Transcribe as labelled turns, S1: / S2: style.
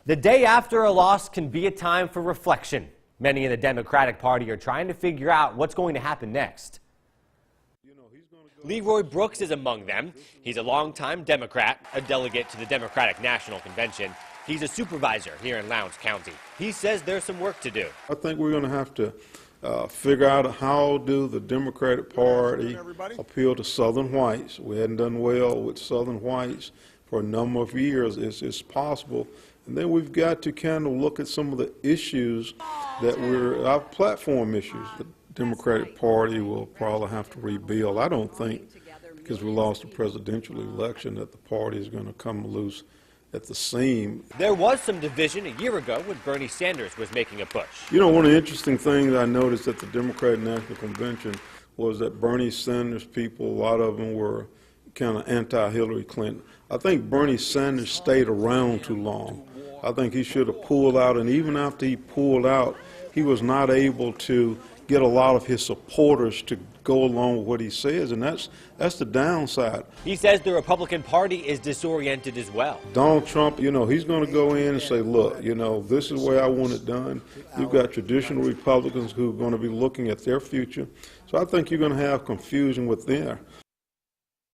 S1: The day after a loss can be a time for reflection. Many in the Democratic Party are trying to figure out what's going to happen next. Leeroy Brooks is among them. He's a longtime Democrat, a delegate to the Democratic National Convention. He's a supervisor here in Lowndes County. He says there's some work to do.
S2: I think we're going to have to figure out how do the Democratic Party appeal to Southern whites. We hadn't done well with Southern whites for a number of years. It's possible. And then we've got to kind of look at some of the issues that our platform issues. The Democratic Party will probably have to rebuild. I don't think, because we lost the presidential election, that the party is going to come loose at the seam.
S1: There was some division a year ago when Bernie Sanders was making a push.
S2: You know, one of the interesting things I noticed at the Democratic National Convention was that Bernie Sanders people, a lot of them were kind of anti-Hillary Clinton. I think Bernie Sanders stayed around too long. I think he should have pulled out, and even after he pulled out, he was not able to get a lot of his supporters to go along with what he says, and that's the downside.
S1: He says the Republican Party is disoriented as well.
S2: Donald Trump, you know, he's going to go in and say, look, you know, this is the way I want it done. You've got traditional Republicans who are going to be looking at their future. So I think you're going to have confusion with them.